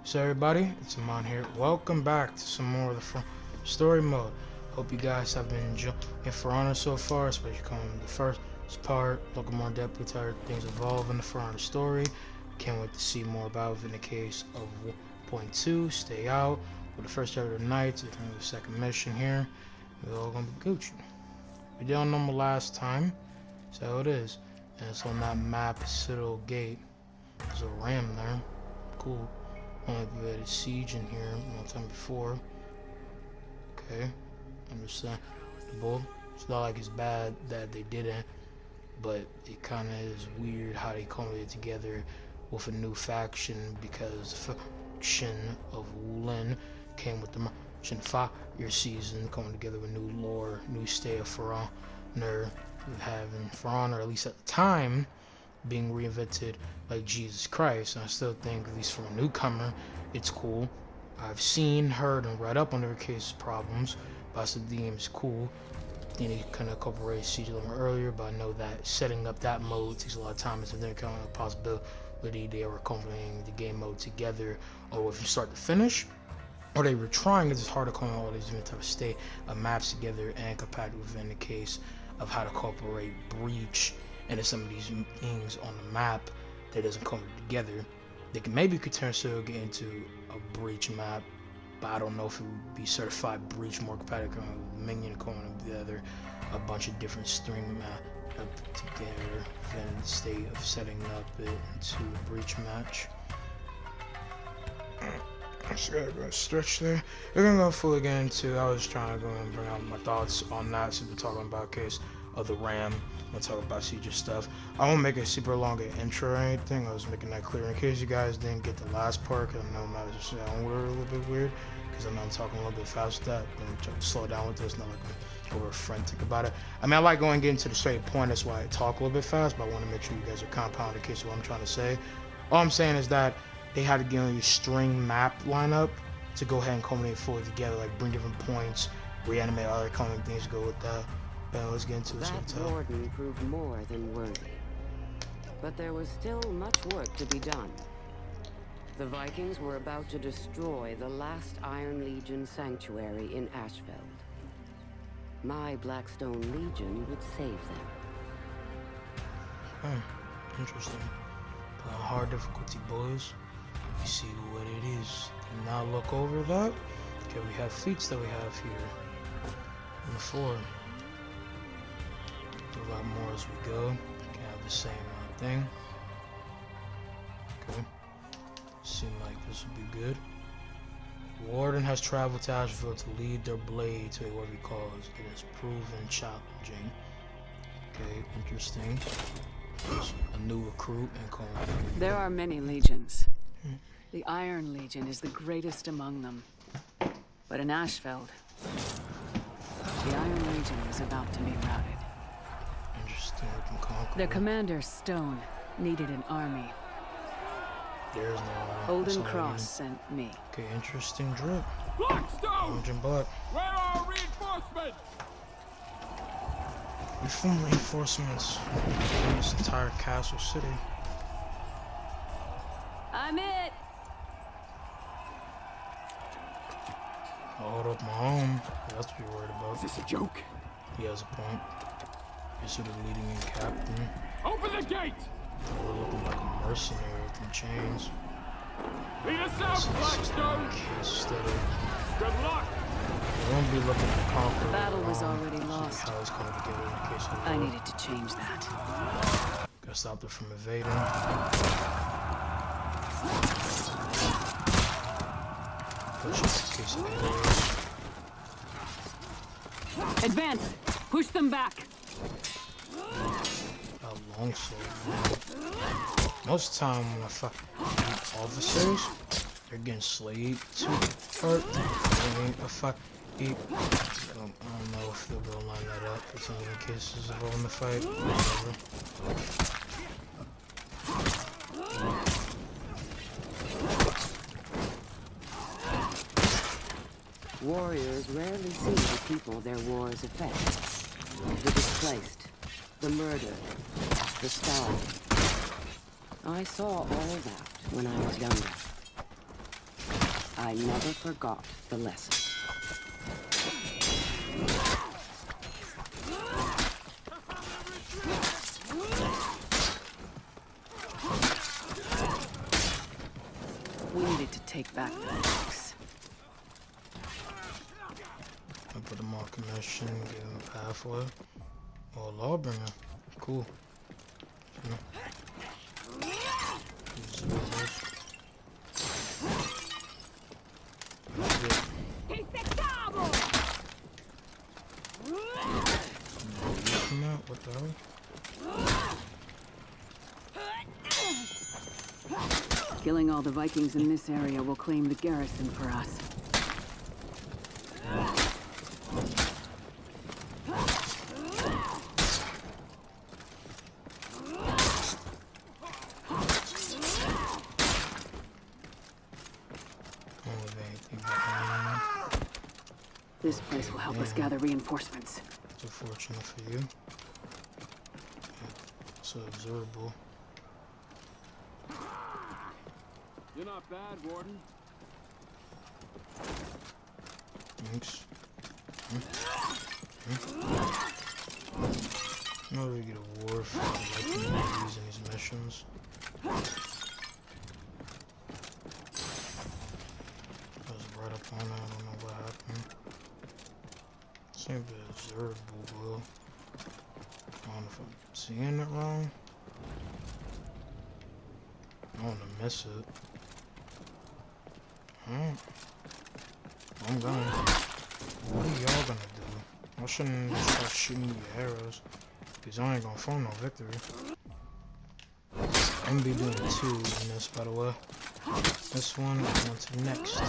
So everybody, it's Amon here. Welcome back to some more of the story mode. Hope you guys have been enjoying For Honor so far, especially coming the first part, looking more deeply to how things evolve in the For Honor story. Can't wait to see more about it in the case of 1.2, Stay Out, with the first chapter of the night, to the second mission here. We're all gonna be Gucci. We did on normal last time, so it is. And it's on that map, Citadel Gate. There's a ram there. Cool. Only we had a siege in here one time before. Okay, understandable. It's not like it's bad that they didn't, but it kind of is weird how they come together with a new faction, because the faction of Wulin came with the Merchant Fire season, coming together with new lore, new state of For Honor, having For Honor, at least at the time, being reinvented like Jesus Christ. And I still think, at least for a newcomer, it's cool. I've seen, heard, and read up on their case problems, but I said the game's cool. Then he kind of incorporated Siege a little earlier, but I know that setting up that mode takes a lot of time. It's then kind of a possibility they were combining the game mode together, or if you start to finish, or they were trying. It's hard to come all these different type of state of maps together and compact within the case of how to incorporate breach into some of these things on the map that doesn't come together. They can maybe potentially get into a breach map, but I don't know if it would be certified breach, more compatible with minion coming together, a bunch of different string map up together in the state of setting up it into a breach match. I just gotta go stretch there. We're gonna go fully get into. I was trying to go and bring out my thoughts on that, since we're talking about case of the RAM. I'm gonna talk about siege stuff. I won't make a super long intro or anything. I was making that clear in case you guys didn't get the last part, because I know my sound were a little bit weird, because I know I'm talking a little bit fast with that. But I'm trying to slow down with this, not like I'm over frantic about it. I mean, I like going getting to the straight point. That's why I talk a little bit fast, but I want to make sure you guys are compound in case of what I'm trying to say. All I'm saying is that they had to get on your string map lineup to go ahead and culminate fully together, like bring different points, reanimate other common things, go with that. Let's get into this That warden proved more than worthy. But there was still much work to be done. The Vikings were about to destroy the last Iron Legion sanctuary in Ashfeld. My Blackstone Legion would save them. Interesting. Hard difficulty, boys. You see what it is. Do not look over that. Okay, we have feats that we have here on the floor. A lot more as we go. Can have the same thing. Okay. Seem like this would be good. Warden has traveled to Asheville to lead their blade to a worthy cause. It has proven challenging. Okay, interesting. A new recruit and calling. There are many legions. The Iron Legion is the greatest among them. But in Ashfeld, the Iron Legion is about to be routed. Their commander, Stone, needed an army. There's no Golden Cross sent me. Okay, interesting drip. Blackstone! Blood. Where are reinforcements? We form reinforcements in this entire castle city. I'm it! Hold up my home. That's what you're worried about. Is this a joke? He has a point. You're sort of leading in captain. Open the gate! We're looking like a mercenary with them chains. Lead us out, Blackstone! Good luck! We won't be looking to conquer. The battle was already lost. How it's coming together in case of I needed to change that. Gotta stop them from invading. Push it in case of areas. Advance! Push them back! A longsword. Most of the time when I fuck officers, they're getting slayed too hard. They ain't a fuck eat. I don't know if they'll go line that up. It's only in cases of all in the fight. Warriors rarely see the people their wars affect. The displaced, the murdered, the starved. I saw all that when I was younger. I never forgot the lesson. We needed to take back the heretics. I put them on commission, give them a pathway. Oh, Lawbringer. Cool. What the hell? Killing all the Vikings in this area will claim the garrison for us. This place will help us gather reinforcements. It's unfortunate for you. So observable. You're not bad, Warden. Thanks. Now we get a war for like using these missions. I was right up on that, I don't know what happened. Seems observable, bro. I don't know if I'm seeing it wrong. I don't want to miss it. I'm going. What are y'all gonna do? I shouldn't start shooting your arrows, because I ain't gonna find no victory. I'm gonna be doing 2 in this, by the way. This one and on to the next.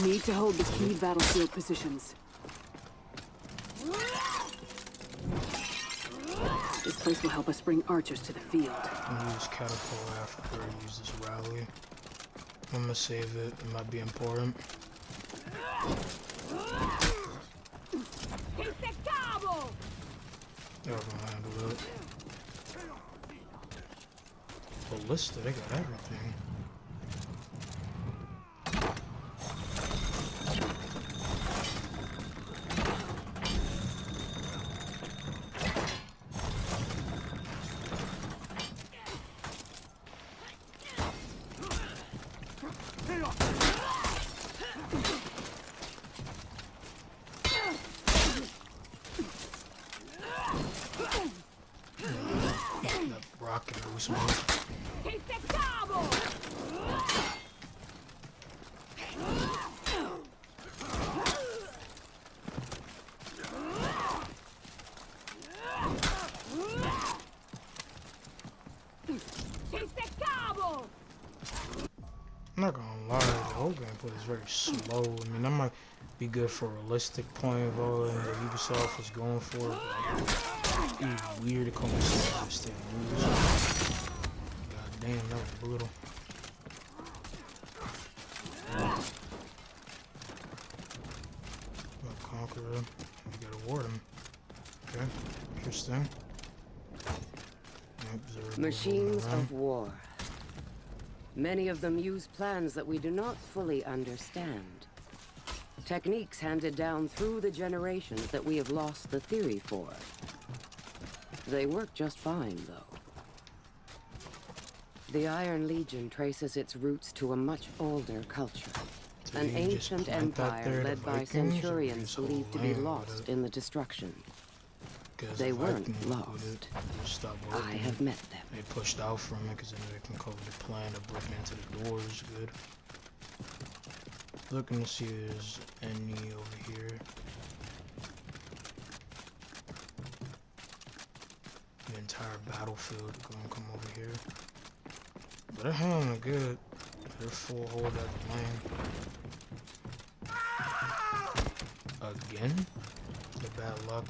We need to hold the key battlefield positions. This place will help us bring archers to the field. I'll use catapult after I use this rally. I'm gonna save it, it might be important. Y'all gonna handle it. Ballista, they got everything. That rocket boost move. I'm not gonna lie, the whole gameplay is very slow. I mean, that might be good for realistic point of all that Ubisoft was going for. But it's weird to come with this thing. God damn, that was brutal. Conquer him. You gotta ward him. Okay, interesting. Machines of war. Many of them use plans that we do not fully understand. Techniques handed down through the generations that we have lost the theory for. They work just fine, though. The Iron Legion traces its roots to a much older culture. An ancient empire led by centurions believed to be lost in the destruction. They weren't lost. I have met them. They pushed out from it because they can cover the plan of breaking into the doors good. Looking to see if there's any over here. The entire battlefield gonna come over here. But they're handling it good. They're full hold at the lane. Again? The bad luck.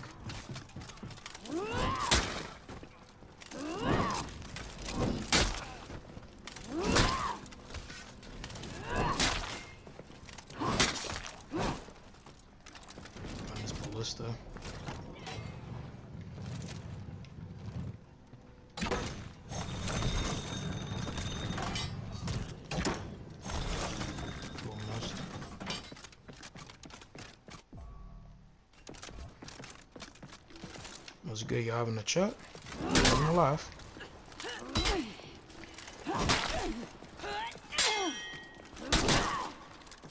ballista. Almost. What's good? You having a chat? I'm alive.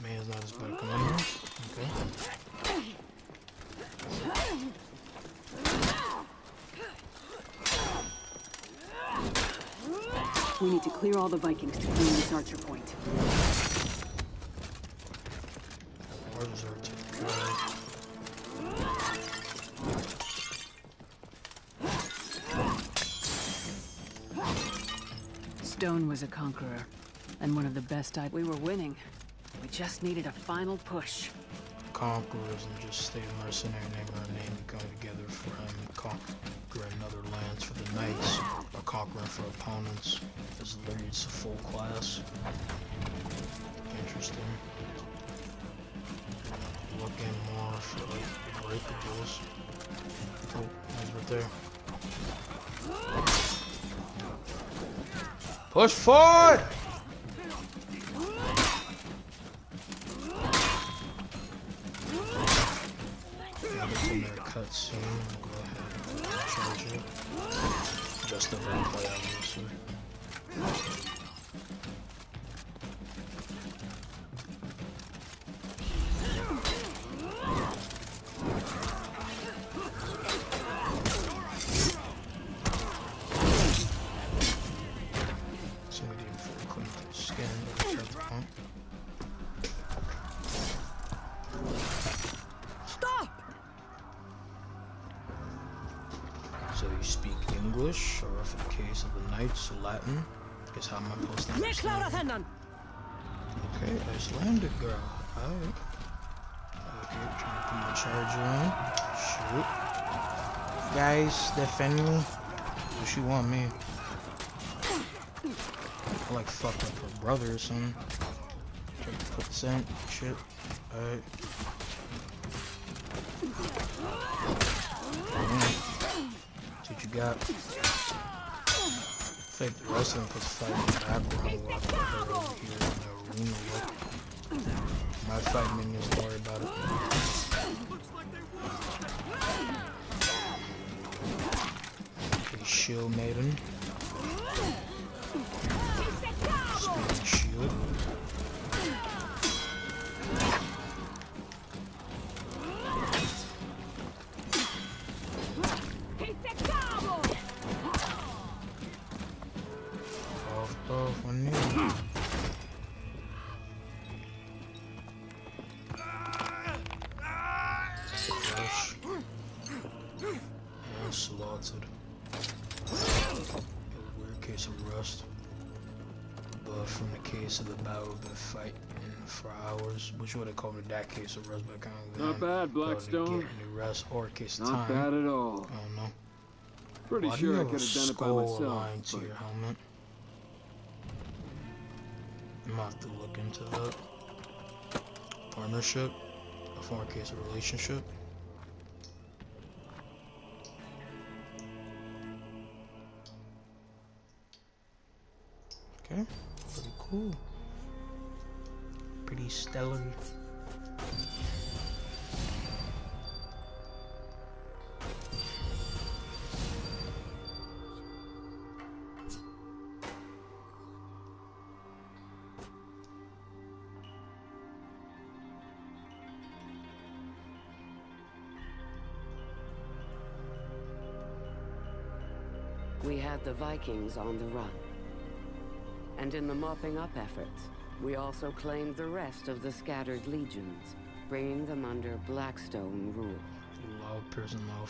Man's not as bad. Come in here. Okay. We need to clear all the Vikings to gain this archer point. Orders are to Stone was a conqueror, and one of the best we were winning. We just needed a final push. conquerors and just stay mercenary name or name and come together for him conquering other lands for the knights or conquering for opponents. As leads a full class. Interesting. Looking more for like breakables. Oh, he's right there. Push forward! Cutscene. Go ahead and charge it. Just the replay, obviously. Somebody before clean the skin, but charge the pump. So you speak English, or if in the case of the knights, Latin. Guess how am I supposed to understand? Okay, Icelandic girl. Alright. Okay, trying to put my charger on. Shoot. Guys, defend me. What she want me? I like fucked up her brother or something. Try to put this in. Shit. Alright. What you got? I think the rest of them puts fight in the background while I put her over here in the arena look. My fight minions, don't worry about it. Okay, shield maiden. Speed and shield. Slaughtered. Weird case of rust. But from the case of the battle, we've been fighting for hours. Which would have called it that case of rust, but kind of not bad, Blackstone. Any rest or a case of not time. bad at all. I don't know. Pretty Why do sure you I have could a have done it by skull myself. aligned to But your helmet? I'm gonna have to look into that. Partnership, a foreign case of relationship. Okay, pretty cool. Pretty stellar. We had the Vikings on the run. And in the mopping up efforts, we also claimed the rest of the scattered legions, bringing them under Blackstone rule.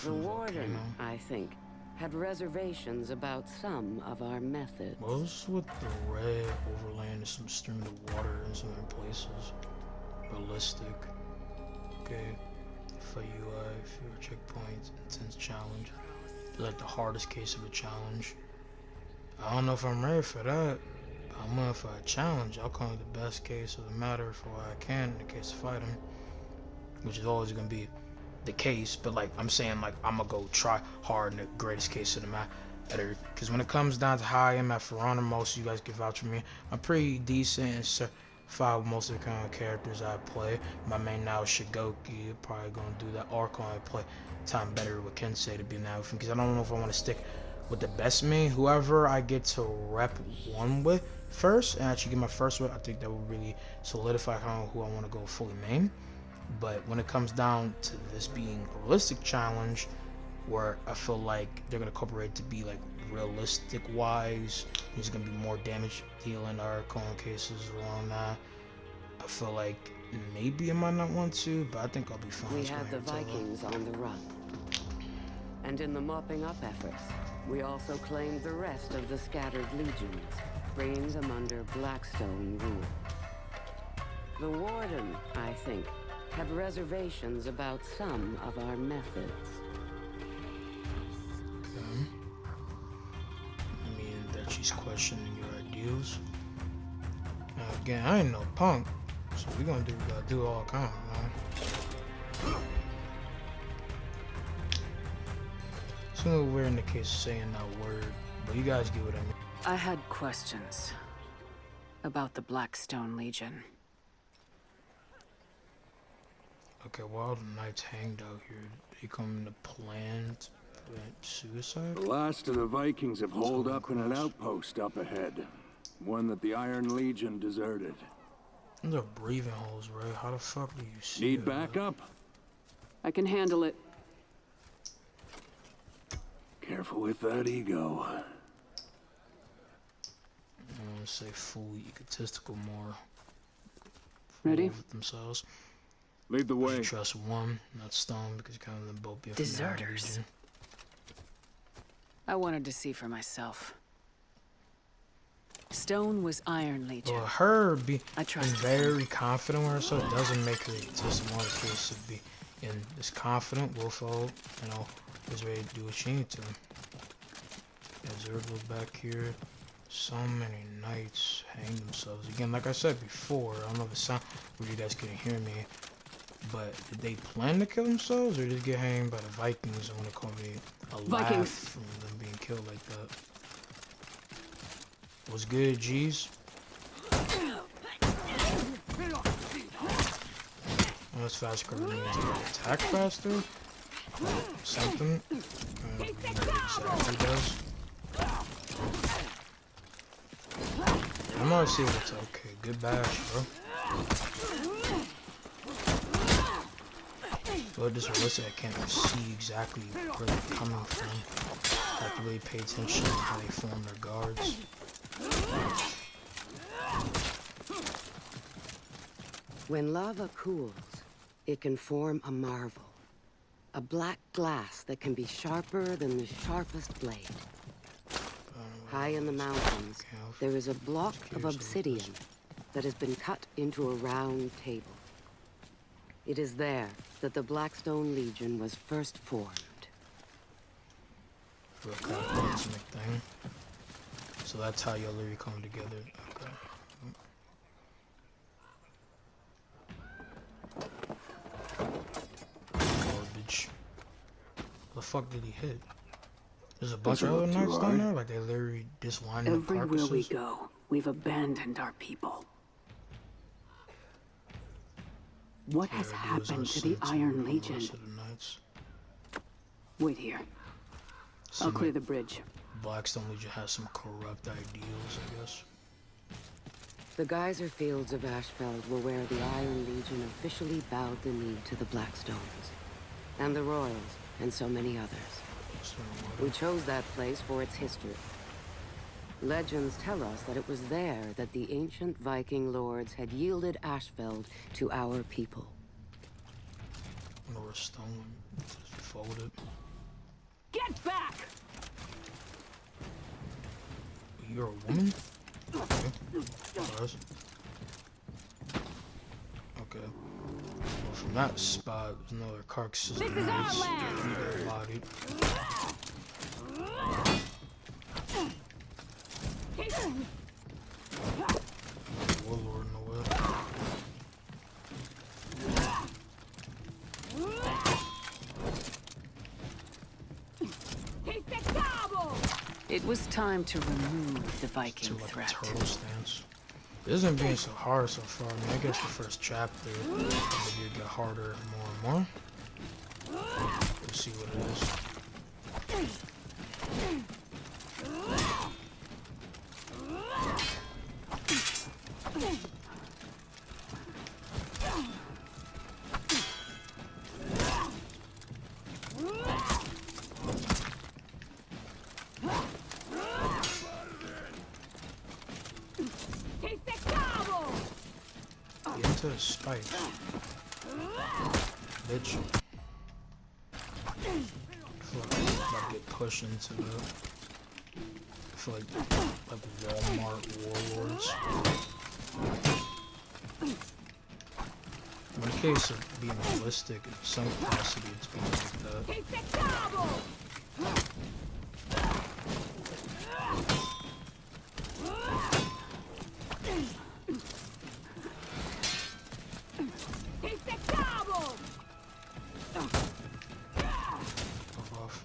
The Warden, I think, had reservations about some of our methods. What's with the red overland and some stream of water in some places? Realistic. Okay. For UI, fewer checkpoints, intense challenge. Like the hardest case of a challenge. I don't know if I'm ready for that. I'm up for a challenge. I'll come with the best case of the matter for what I can in the case of fighting. Which is always going to be the case, but like I'm saying, like I'm gonna go try hard in the greatest case of the matter. Because when it comes down to how I am at For Honor, most of you guys can vouch for me. I'm pretty decent and certified with most of the kind of characters I play. My main now is Shigoki. Probably gonna do that arc on I play time better with Kensei to be now because I don't know if I want to stick with the best main. Whoever I get to rep one with first and actually get my first one, I think that would really solidify who I want to go fully main. But when it comes down to this being a realistic challenge, where I feel like they're gonna incorporate to be like realistic wise, there's gonna be more damage dealing arc on cases around that. I feel like maybe I might not want to, but I think I'll be fine. We had the Vikings on the run. And in the mopping up efforts, we also claimed the rest of the scattered legions, bringing them under Blackstone rule. The Warden, I think, had reservations about some of our methods. Okay. I mean, that she's questioning your ideals. Now, again, I ain't no punk, so we gonna do all kinds, man. It's a little weird in the case of saying that word, but you guys get what I mean. I had questions about the Blackstone Legion. Okay, while the knights hanged out here, they come to plan to prevent suicide? The last of the Vikings have holed up in an outpost up ahead. One that the Iron Legion deserted. Those are breathing holes, right? How the fuck do you see Need it, backup? I can handle it. Careful with that ego. I don't want to say fully egotistical more. Ready? With themselves. Lead the I way. should trust one, not Stone, because kind of them both be from the Deserters. region. I wanted to see for myself. Stone was Iron Legion. Well, her being I trust very confident with herself doesn't make her just more the case to be in this confident, willful, you know, is ready to do what she needs to. Observable back here. So many knights hang themselves. Again, like I said before, I don't know if it sounds where you guys can hear me, but did they plan to kill themselves or just get hanged by the Vikings? I want to call me alive Vikings. from them being killed like that. What's good, G's? Oh, that's fast because it means to attack faster. Something. I don't know what exactly does. I'm not seeing what's okay. Good bash, bro. But this realistic, I can't see exactly where they're coming from. I have to really pay attention to how they form their guards. When lava cools, it can form a marvel. A black glass that can be sharper than the sharpest blade. High in the mountains, there is a block of obsidian that has been cut into a round table. It is there that the Blackstone Legion was first formed. For a cataclysmic thing. So that's how y'all literally come together. Okay. Garbage. The fuck did he hit? There's a bunch of other knights down there? Like they literally just lined up Everywhere carcasses? we go, we've abandoned our people. What has happened to the Iron Legion? Wait here. I'll clear the bridge. Blackstone Legion has some corrupt ideals, I guess. The geyser fields of Ashfeld were where the Iron Legion officially bowed the knee to the Blackstones. And the Royals, and so many others. We chose that place for its history. Legends tell us that it was there that the ancient Viking lords had yielded Ashfeld to our people. Or a stone, just folded. Get back! You're a woman? Okay. Nice. Okay. Well, from that spot, there's another carcass. This is our land! Bodied. Warlord in the way. It was time to remove the To Viking like a threat. turtle stance. It isn't being so hard so far. I mean, I guess the first chapter maybe it get harder more and more. We'll see what it is. Get into the spikes. Bitch. I feel like I'm about to get pushed into the... I feel like Walmart warlords. In the case of being realistic, in some capacity it's being like that. Fuck off.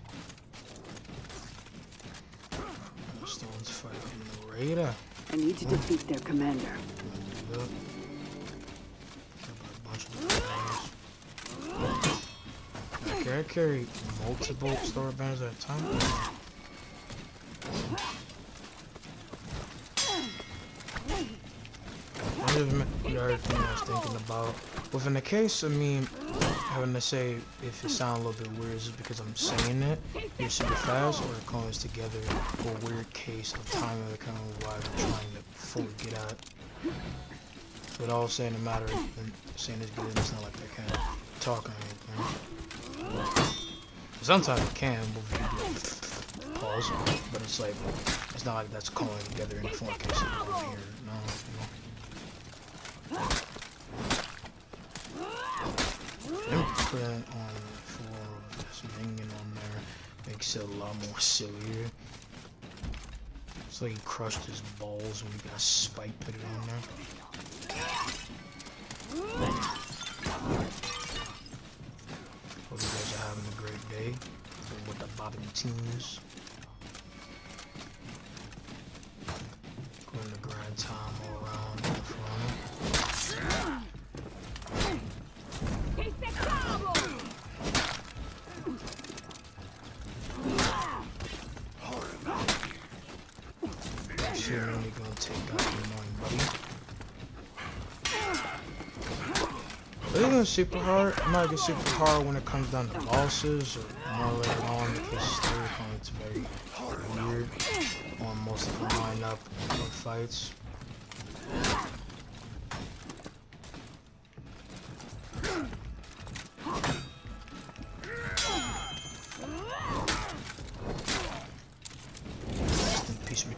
Stone's fighting the Raider. I need to defeat their commander. Do that. Got a bunch of different things. Can I carry multiple store banners at a time? The other thing I was thinking about, within the case, I mean, having to say if it sounds a little bit weird, is it because I'm saying it here super fast, or it comes together for a weird case of time of the kind of why I'm trying to fully get at. But all saying the matter, and saying it's good, it's not like I can't talk or anything. Sometimes I can, but we do pause, but it's like, it's not like that's calling together in the phone case of I'm here. No, Them putting on for this minion on there makes it a lot more sillier. It's like he crushed his balls when he got Spike put it on there. Hope you guys are having a great day with the bobbing teams. Going to grind time all around in the front. You're only gonna take out your annoying buddy. It isn't super hard. It might get super hard when it comes down to bosses or more later on because story it's very weird on most of the lineup of fights.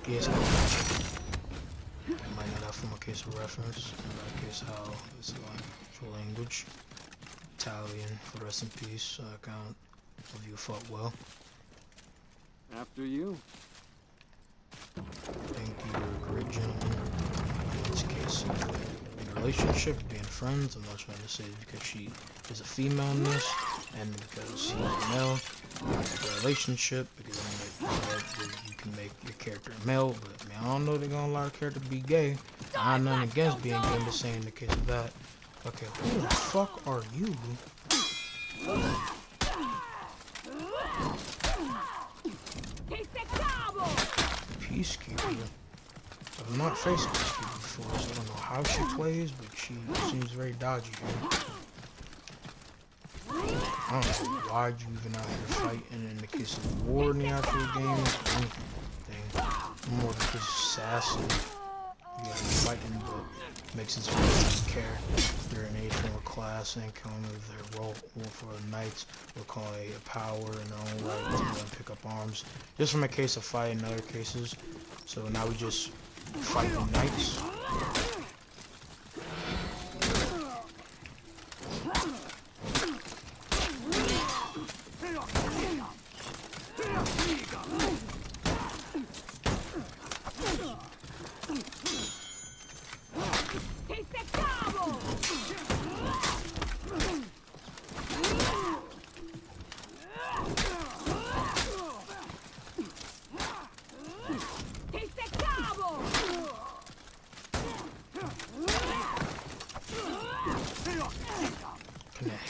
Yes, I might not have from a case of reference, in that case how it's actual language. Italian, for rest in peace, account of you fought well. After you. Thank you, you're a great gentleman. In this case, in a relationship, being friends, I'm not trying to say because she is a female in this, and because he's a male. The relationship, because I mean, you can make your character male, but I mean, I don't know they're gonna allow the character to be gay. I have nothing against being gay, I'm just saying in the case of that. Okay, who the fuck are you? Peacekeeper. I've not faced Peacekeeper before, so I don't know how she plays, but she seems very dodgy here. I don't know why you even out here fighting in the case of war in the actual game or anything. More than just sassy. You gotta be fighting, but makes sense for you to care. You're an 8-4 class and come with their role for knights will call a power in their own right to pick up arms. Just from a case of fighting in other cases. So now we just fight the knights.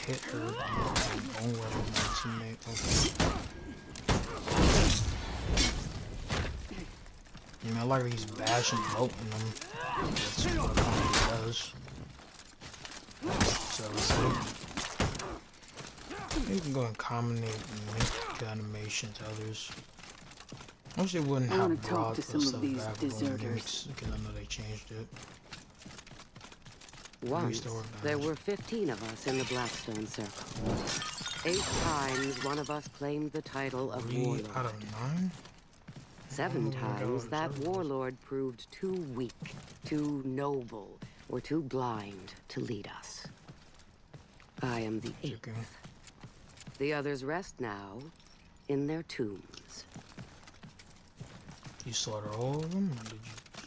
hit her. Bone weapon, my teammate. Okay. You know, I like these bashing bolting them. That's what a comedy does. So you can go and combine and make animation to others. I wish they wouldn't I want have to talk brought to the some stuff of these back with deserters. because I know they changed it. Once, there were 15 of us in the Blackstone Circle. 8 times one of us claimed the title of 3 warlord. out of 9? 7 times that warlord proved too weak, too noble, or too blind to lead us. I am the 8th. The others rest now in their tombs. You slaughter all of them, or did you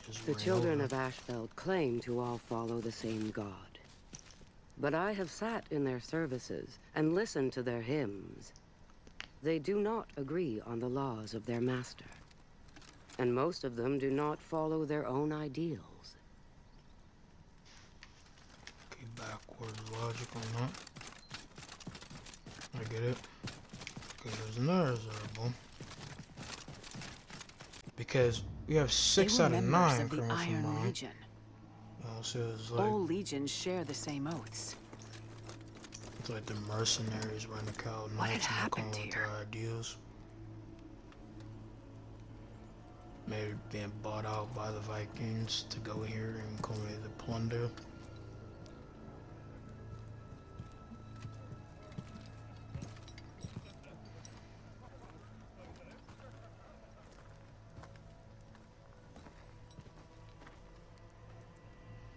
just The reign children over of Ashfeld claim to all follow the same god. But I have sat in their services and listened to their hymns. They do not agree on the laws of their master. And most of them do not follow their own ideals. Okay, backwards logic on that. I get it. Okay, there's another observable. Because we have 6 They were out of members 9 of the coming from Iron mine. Legion. So it's like, All legions share the same oaths. it's like the mercenaries running the cow What had knights and happened coming with here? their ideals. Maybe being bought out by the Vikings to go here and commit the plunder.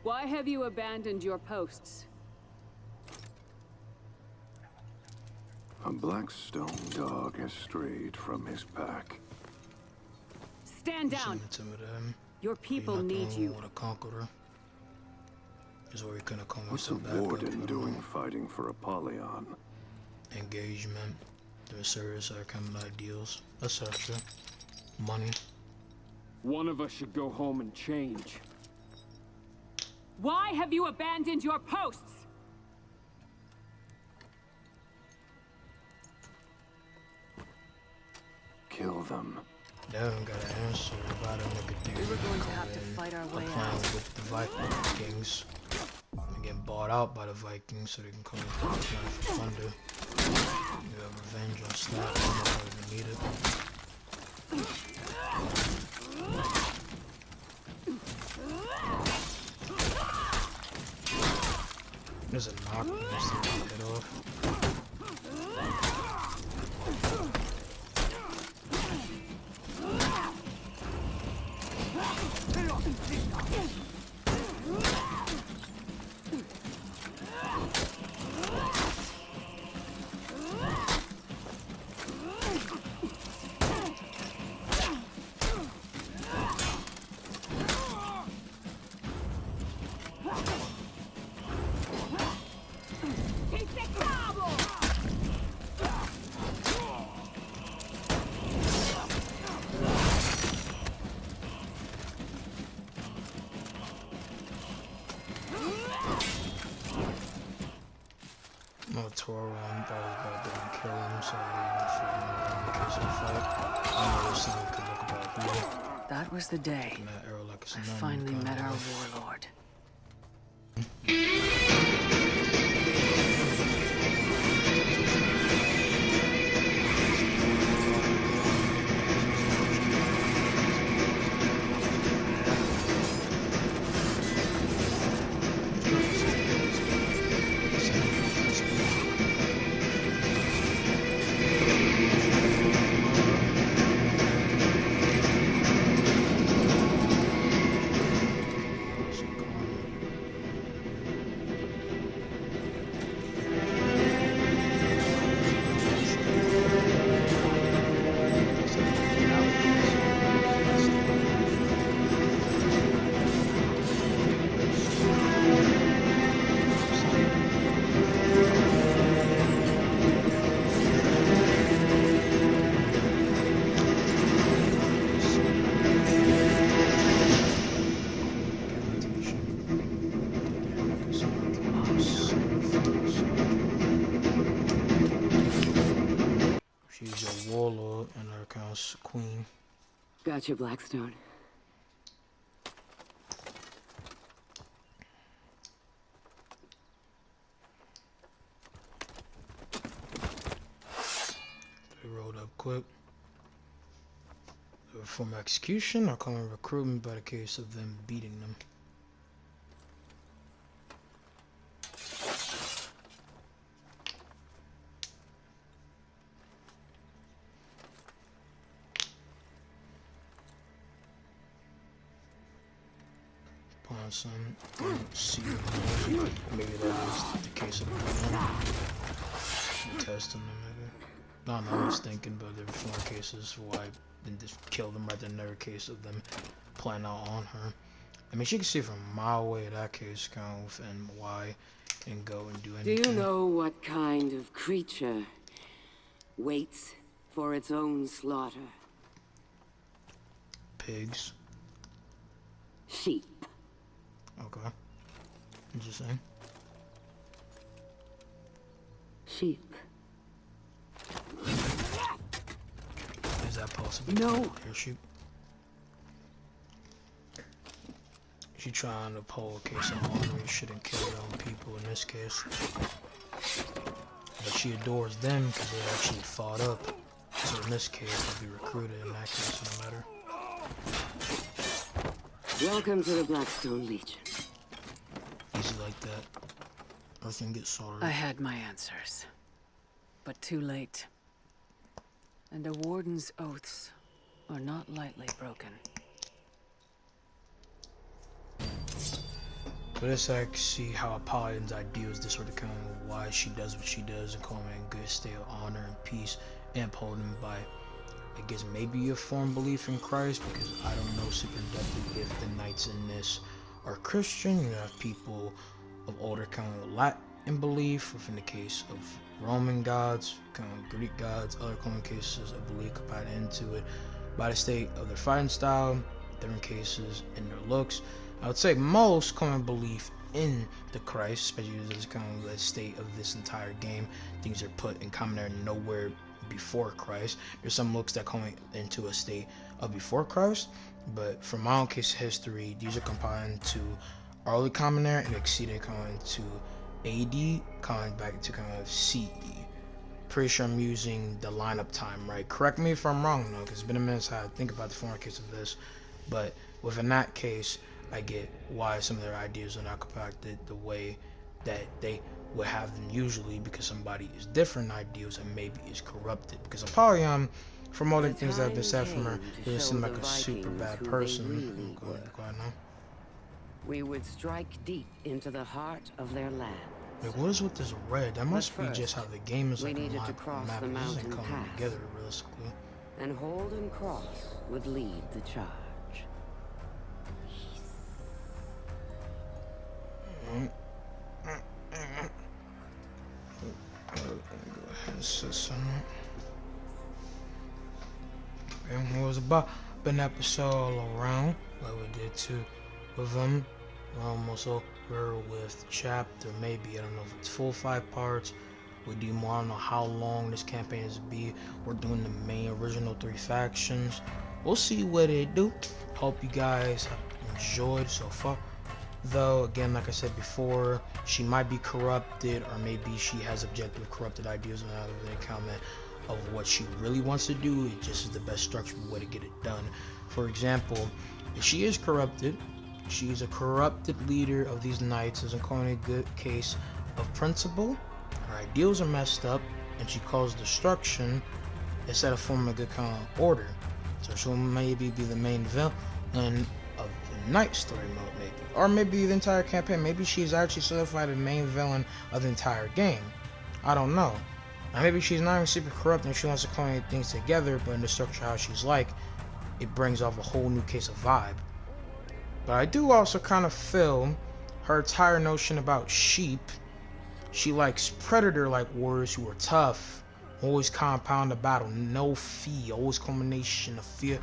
Why have you abandoned your posts? A Blackstone dog has strayed from his pack. Stand down. Intimidate him. Your people You're not the need only you. one with a conqueror. Is where we couldn't come What's a some back up warden with doing them. fighting for Apollyon? Engagement. Their service, our kind of ideals, etc. Money. One of us should go home and change. Why have you abandoned your posts? Kill them. They haven't got an answer about a nigga dude. We were going to have to fight our way out. With the Vikings. And get bought out by the Vikings so they can come and fight for plunder. You have revenge on Snap. I don't even need it. There's a knock that needs to get hit off. No, Toro and probably about to kill him, so in case of fight. I know this thing could look about here. That was the day And that arrow like it's I a nun finally kinda met our way. warlord. got you, Blackstone. They rolled up quick. They were from execution or common recruitment by the case of them beating them. Upon some see maybe that is the case of testing them maybe. No, I was thinking, but there were 4 cases why didn't just kill them right there. Another case of them planning out on her. I mean, she can see from a mile away that case kind of and why and go and do anything. Do you know what kind of creature waits for its own slaughter? Pigs. Sheep. Okay. Interesting. Sheep. Is that possible? No. Here, shoot. She trying to pull a case of honor. You shouldn't kill your own people in this case. But she adores them because they actually fought up. So in this case, they'll be recruited. In that case, no matter. Welcome to the Blackstone Legion. Easy like that. Nothing gets sorted. I had my answers, but too late. And a warden's oaths are not lightly broken. But it's like see how Apollyon's ideals, this sort of kind of why she does what she does and calling in good state of honor and peace and upholding by, I guess maybe a firm belief in Christ, because I don't know super depthly if the knights in this are Christian. You have people of older kind of Latin belief, within the case of Roman gods, kind of Greek gods, other common cases of belief combined into it by the state of their fighting style, different cases in their looks. I would say most common belief in the Christ, especially as kind of the state of this entire game. Things are put in common there nowhere before Christ. There's some looks that come into a state of before Christ, but from my own case history, these are combined to early common era and exceeded coming to AD, coming back to kind of CE. Pretty sure I'm using the lineup time right. Correct me if I'm wrong though, because it's been a minute since I think about the former case of this. But within that case, I get why some of their ideas are not compacted the way that they would have them usually, because somebody is different ideals and maybe is corrupted. Because Apollyon, from all the things that have been said from her, doesn't seem like a super bad person. Really go ahead now. We would strike deep into the heart of their land. Wait, what is with this red? That must be first, just how the game is we like a needed to map. cross the It doesn't mountain come pass. together realistically. And Holden Cross would lead the charge. And it was about an episode all around, like we did 2 of them. We're almost over with chapter, maybe, I don't know if it's full 5 parts. We do more, I don't know how long this campaign is to be. We're doing the main original 3 factions. We'll see what it do. Hope you guys have enjoyed so far. Though, again, like I said before, she might be corrupted, or maybe she has objective corrupted ideas and out of the comment of what she really wants to do. It just is the best structured way to get it done. For example, if she is corrupted, she is a corrupted leader of these knights, isn't calling a good case of principle. Her ideals are messed up, and she caused destruction instead of forming a good kind of order. So she'll maybe be the main villain of the night story mode, maybe. Or maybe the entire campaign. Maybe she's actually solidified the main villain of the entire game. I don't know. Now maybe she's not even super corrupt and she wants to clone things together, but in the structure how she's like, it brings off a whole new case of vibe. But I do also kind of feel her entire notion about sheep. She likes predator-like warriors who are tough, always compound the battle, no fee, always culmination of fury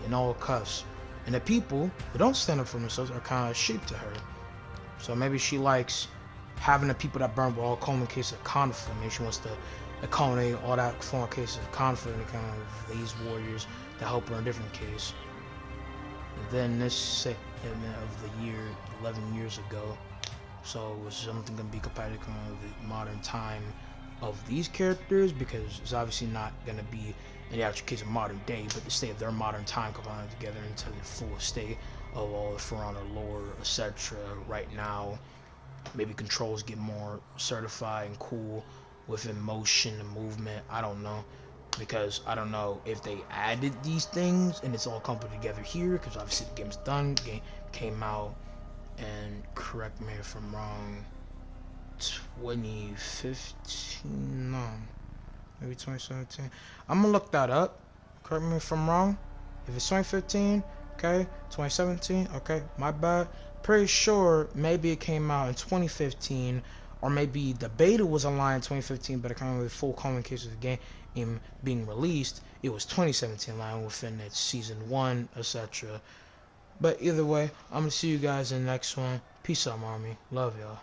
and all cuffs. And the people who don't stand up for themselves are kind of sheep to her. So maybe she likes having the people that burn with all common cases of conflict. Maybe she wants to culminate all that foreign cases of conflict and kind of these warriors to help her in a different case. And then this segment of the year 11 years ago, so it was something going to be compatible with the modern time of these characters, because it's obviously not going to be in the actual case of modern day, but the state of their modern time combined together into the full state of all the For Honor lore, etc. Right now, maybe controls get more certified and cool within motion and movement. I don't know, because I don't know if they added these things and it's all come together here, because obviously the game's done, game came out, and correct me if I'm wrong, 2015, no, maybe 2017. I'm gonna look that up, correct me if I'm wrong. If it's 2015, okay, 2017, okay, my bad. Pretty sure maybe it came out in 2015, or maybe the beta was online in 2015, but it came with full common case of the game being released, it was 2017 line within its season 1, etc. But either way, I'm gonna see you guys in the next one. Peace out, mommy. Love y'all.